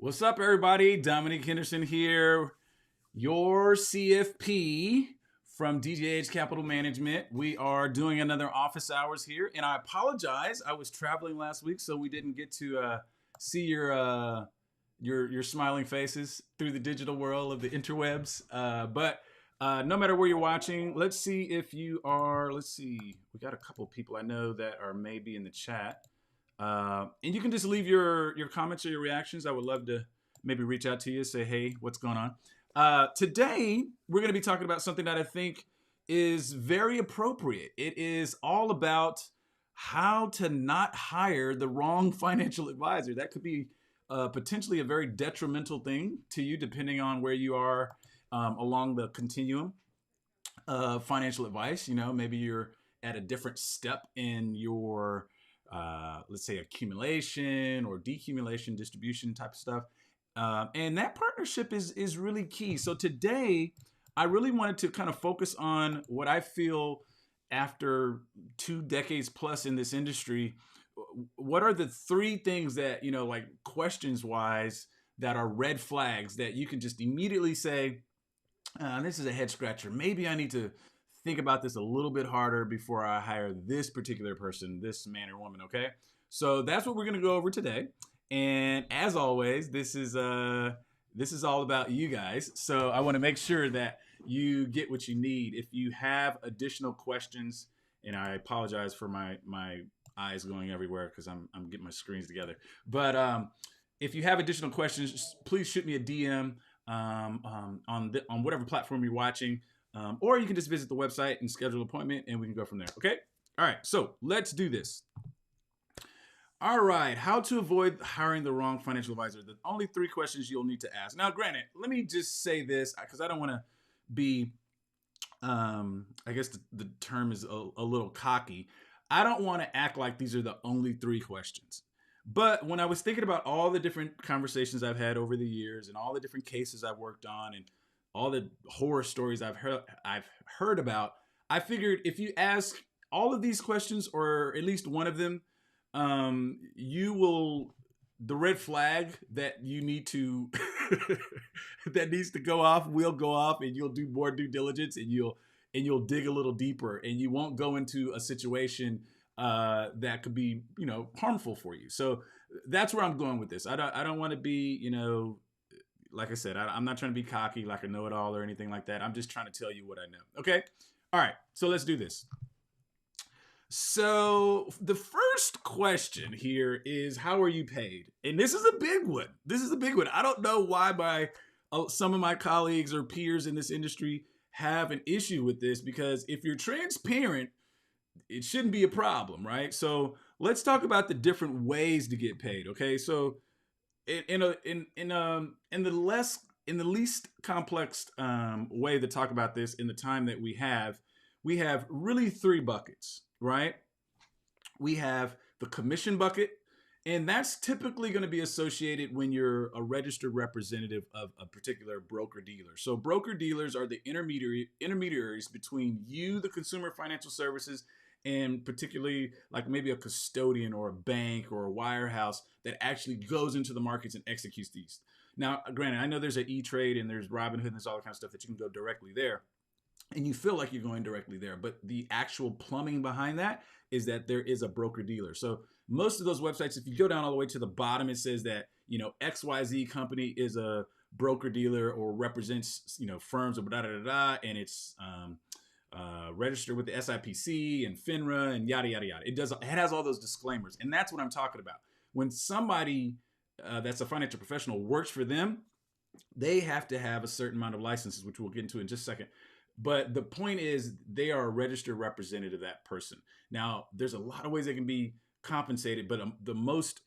What's up, everybody? Dominic Henderson here, your CFP from DJH Capital Management. We are doing another office hours here, and I apologize. I was traveling last week, so we didn't get to see your smiling faces through the digital world of the interwebs. But no matter where you're watching, let's see if you are. Let's see. We got a couple people I know that are maybe in the chat. And you can just leave your comments or your reactions. I would love to maybe reach out to you, say, hey, what's going on? Today, we're going to be talking about something that I think is very appropriate. It is all about how to not hire the wrong financial advisor. That could be potentially a very detrimental thing to you, depending on where you are along the continuum of financial advice. You know, maybe you're at a different step in your let's say accumulation or decumulation, distribution type of stuff. And that partnership is really key. So today, I really wanted to kind of focus on what I feel after 2 decades plus in this industry. What are the 3 things that, you know, like questions wise, that are red flags that you can just immediately say, this is a head scratcher. Maybe I need to think about this a little bit harder before I hire this particular person, this man or woman, okay? So that's what we're gonna go over today. And as always, this is all about you guys. So I wanna make sure that you get what you need. If you have additional questions, and I apologize for my eyes going everywhere because I'm getting my screens together. But if you have additional questions, please shoot me a DM on whatever platform you're watching. Or you can just visit the website and schedule an appointment and we can go from there, okay? All right, so let's do this. All right, how to avoid hiring the wrong financial advisor. The only 3 questions you'll need to ask. Now, granted, let me just say this because I don't want to be, I guess the term is a little cocky. I don't want to act like these are the only 3 questions. But when I was thinking about all the different conversations I've had over the years and all the different cases I've worked on and all the horror stories I've heard about, I figured if you ask all of these questions or at least one of them, the red flag that you need to that needs to go off will go off, and you'll do more due diligence, and you'll dig a little deeper, and you won't go into a situation that could be, you know, harmful for you. So that's where I'm going with this. I don't want to be, you know, like I said, I'm not trying to be cocky like a know-it-all or anything like that. I'm just trying to tell you what I know. Okay? All right. So let's do this. So the first question here is, how are you paid? And this is a big one. This is a big one. I don't know why some of my colleagues or peers in this industry have an issue with this, because if you're transparent, it shouldn't be a problem, right? So let's talk about the different ways to get paid. Okay? So in the least complex way to talk about this in the time that we have really 3 buckets, right? We have the commission bucket, and that's typically going to be associated when you're a registered representative of a particular broker dealer. So broker dealers are the intermediaries between you, the consumer financial services, and particularly like maybe a custodian or a bank or a wirehouse that actually goes into the markets and executes these. Now, granted, I know there's an E-Trade and there's Robinhood and there's all that kind of stuff that you can go directly there, and you feel like you're going directly there, but the actual plumbing behind that is that there is a broker dealer. So most of those websites, if you go down all the way to the bottom, it says that, you know, XYZ company is a broker dealer or represents, you know, firms or and it's registered with the SIPC and FINRA and yada, yada, yada. It has all those disclaimers. And that's what I'm talking about. When somebody that's a financial professional works for them, they have to have a certain amount of licenses, which we'll get into in just a second. But the point is, they are a registered representative of that person. Now, there's a lot of ways they can be compensated, but the most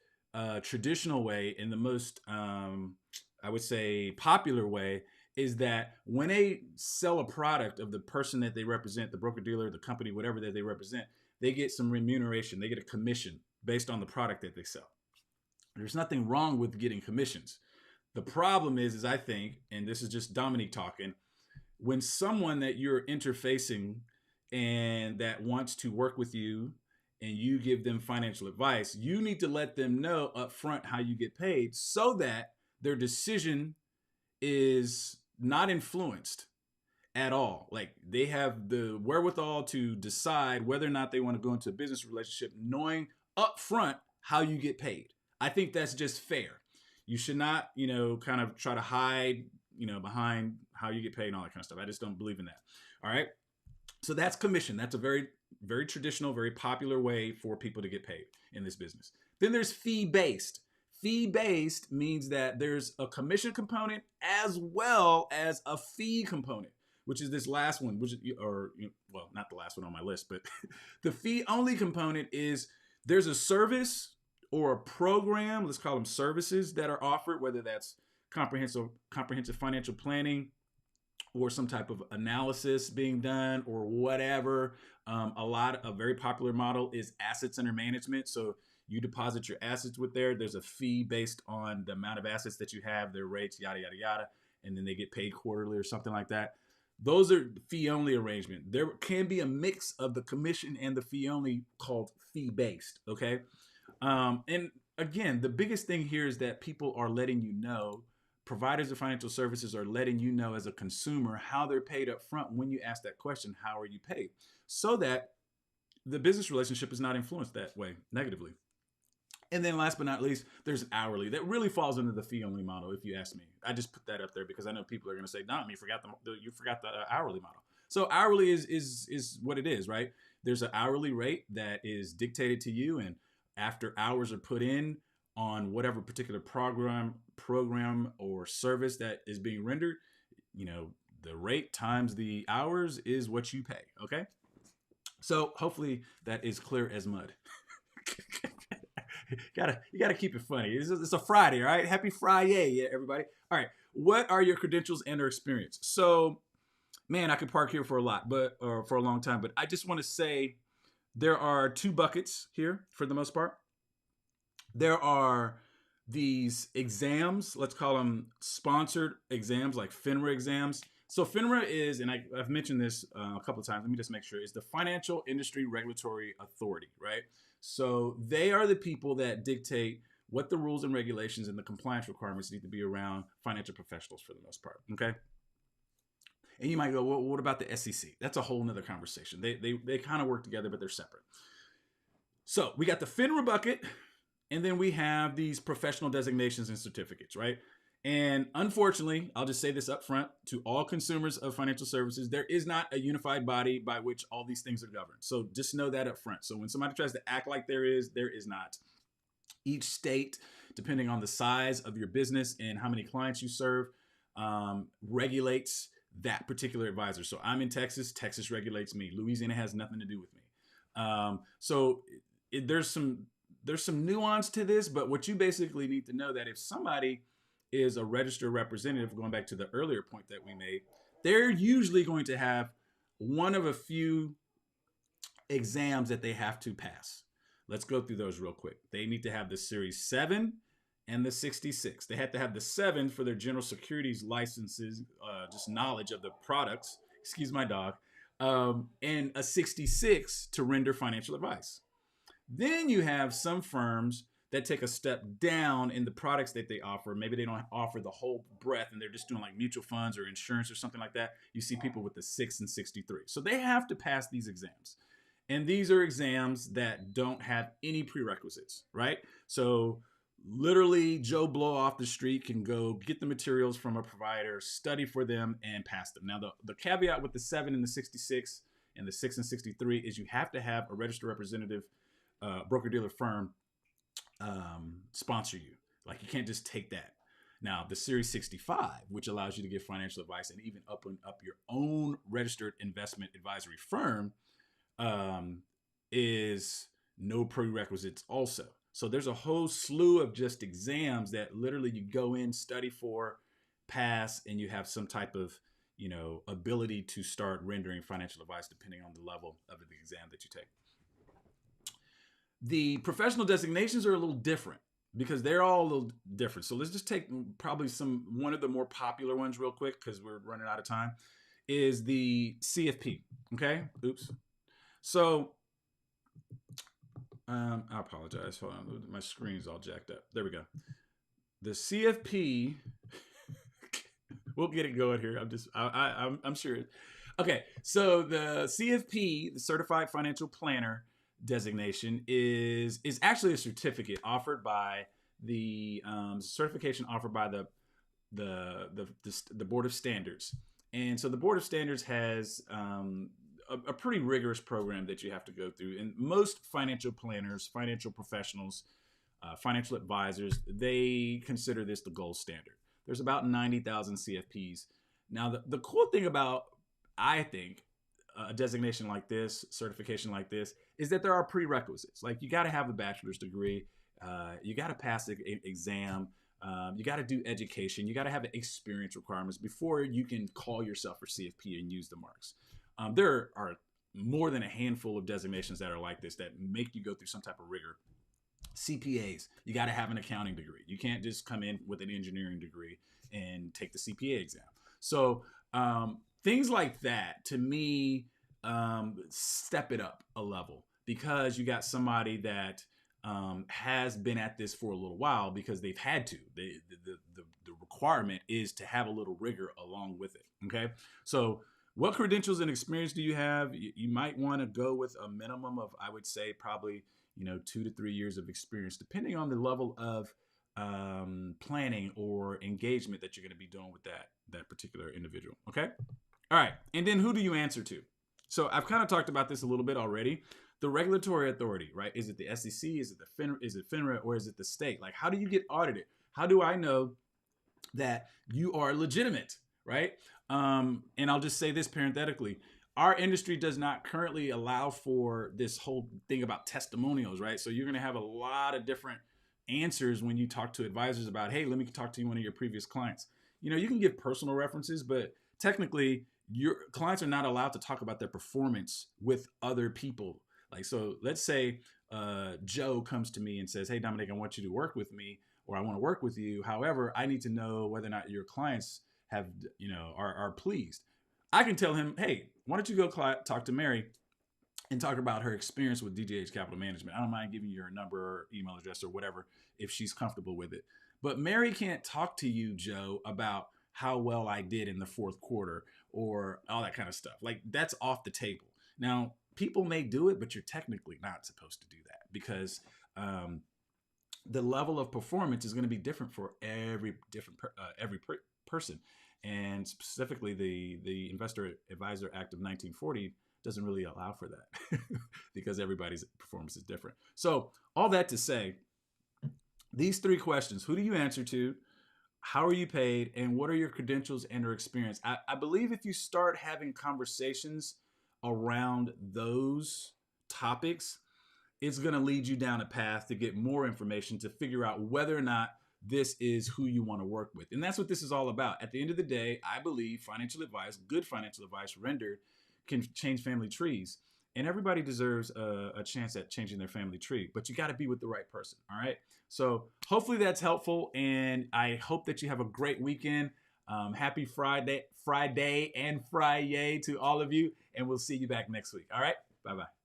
traditional way and the most, I would say, popular way is that when they sell a product of the person that they represent, the broker dealer, the company, whatever that they represent, they get some remuneration. They get a commission based on the product that they sell. There's nothing wrong with getting commissions. The problem is I think, and this is just Dominique talking, when someone that you're interfacing and that wants to work with you and you give them financial advice, you need to let them know up front how you get paid so that their decision is not influenced at all. Like they have the wherewithal to decide whether or not they want to go into a business relationship knowing up front how you get paid. I think that's just fair. You should not, kind of try to hide, behind how you get paid and all that kind of stuff. I just don't believe in that. All right. So that's commission. That's a very, very traditional, very popular way for people to get paid in this business. Then there's fee-based. Fee-based means that there's a commission component as well as a fee component, which is this last one, well, not the last one on my list, but the fee-only component is there's a service or a program, let's call them services that are offered, whether that's comprehensive financial planning or some type of analysis being done or whatever. A very popular model is assets under management. So you deposit your assets with there's a fee based on the amount of assets that you have, their rates, yada, yada, yada. And then they get paid quarterly or something like that. Those are fee only arrangement. There can be a mix of the commission and the fee only called fee based. Okay. And again, the biggest thing here is that people are letting you know, providers of financial services are letting you know as a consumer how they're paid up front when you ask that question, how are you paid? So that the business relationship is not influenced that way negatively. And then last but not least, there's hourly. That really falls into the fee only model, if you ask me. I just put that up there because I know people are going to say, "Dom, you forgot the hourly model." So hourly is what it is, right? There's an hourly rate that is dictated to you, and after hours are put in on whatever particular program or service that is being rendered, the rate times the hours is what you pay. Okay. So hopefully that is clear as mud. You gotta keep it funny. It's a Friday, all right? Happy Friday, yeah, everybody. All right. What are your credentials and/or experience? So, man, I could park here for a long time, but I just want to say there are two buckets here for the most part. There are these exams, let's call them sponsored exams, like FINRA exams. So FINRA is, and I've mentioned this a couple of times, let me just make sure, is the Financial Industry Regulatory Authority, right? So they are the people that dictate what the rules and regulations and the compliance requirements need to be around financial professionals for the most part, okay? And you might go, well, what about the SEC? That's a whole nother conversation. They kind of work together, but they're separate. So we got the FINRA bucket, and then we have these professional designations and certificates, right? And unfortunately, I'll just say this up front to all consumers of financial services, there is not a unified body by which all these things are governed. So just know that up front. So when somebody tries to act like there is not. Each state, depending on the size of your business and how many clients you serve, regulates that particular advisor. So I'm in Texas. Texas regulates me. Louisiana has nothing to do with me. There's some nuance to this, but what you basically need to know that if somebody is a registered representative, going back to the earlier point that we made, they're usually going to have one of a few exams that they have to pass. Let's go through those real quick. They need to have the Series 7 and the 66. They have to have the 7 for their general securities licenses, just knowledge of the products, excuse my dog, and a 66 to render financial advice. Then you have some firms that take a step down in the products that they offer. Maybe they don't offer the whole breadth and they're just doing like mutual funds or insurance or something like that. You see people with the 6 and 63. So they have to pass these exams. And these are exams that don't have any prerequisites, right? So literally Joe Blow off the street can go get the materials from a provider, study for them, and pass them. Now, the caveat with the 7 and the 66 and the 6 and 63 is you have to have a registered representative broker-dealer firm sponsor you. Like you can't just take that. Now, the Series 65, which allows you to give financial advice and even open up your own registered investment advisory firm, is no prerequisites also. So there's a whole slew of just exams that literally you go in, study for, pass, and you have some type of, ability to start rendering financial advice depending on the level of the exam that you take. The professional designations are a little different because they're all a little different. So let's just take probably one of the more popular ones real quick because we're running out of time, is the CFP. Okay. Oops. So I apologize. Hold on. My screen's all jacked up. There we go. The CFP, we'll get it going here. I'm sure. Okay. So the CFP, the Certified Financial Planner designation, is actually a certificate offered by the certification offered by the Board of Standards. And so the Board of Standards has a pretty rigorous program that you have to go through. And most financial planners, financial professionals, financial advisors, they consider this the gold standard. There's about 90,000 CFPs. Now, the cool thing about, I think, a designation like this, certification like this, is that there are prerequisites. Like, you got to have a bachelor's degree. You got to pass the exam. You got to do education. You got to have experience requirements before you can call yourself a CFP and use the marks. There are more than a handful of designations that are like this that make you go through some type of rigor. CPAs, you got to have an accounting degree. You can't just come in with an engineering degree and take the CPA exam. So things like that, to me, step it up a level, because you got somebody that has been at this for a little while because they've had to. The requirement is to have a little rigor along with it. Okay, so what credentials and experience do you have? You might want to go with a minimum of, I would say, probably 2 to 3 years of experience, depending on the level of planning or engagement that you're going to be doing with that particular individual. Okay. All right. And then who do you answer to? So I've kind of talked about this a little bit already. The regulatory authority, right? Is it the SEC? Is it FINRA, or is it the state? Like, how do you get audited? How do I know that you are legitimate, right? And I'll just say this parenthetically. Our industry does not currently allow for this whole thing about testimonials, right? So you're going to have a lot of different answers when you talk to advisors about, hey, let me talk to one of your previous clients. You can give personal references, but technically your clients are not allowed to talk about their performance with other people. Like, so let's say Joe comes to me and says, hey, Dominic, I want you to work with me, or I want to work with you. However, I need to know whether or not your clients are pleased. I can tell him, hey, why don't you go talk to Mary and talk about her experience with DJH Capital Management. I don't mind giving you her number or email address or whatever if she's comfortable with it. But Mary can't talk to you, Joe, about how well I did in the fourth quarter or all that kind of stuff. Like, that's off the table. Now, people may do it, but you're technically not supposed to do that, because the level of performance is going to be different for every person. And specifically, the Investor Advisor Act of 1940 doesn't really allow for that because everybody's performance is different. So all that to say, these 3 questions: who do you answer to? How are you paid? And what are your credentials and or experience? I believe if you start having conversations around those topics, it's going to lead you down a path to get more information to figure out whether or not this is who you want to work with. And that's what this is all about. At the end of the day, I believe financial advice, good financial advice rendered, can change family trees. And everybody deserves a chance at changing their family tree, but you got to be with the right person. All right. So hopefully that's helpful. And I hope that you have a great weekend. Happy Friday and Friday to all of you. And we'll see you back next week. All right. Bye-bye.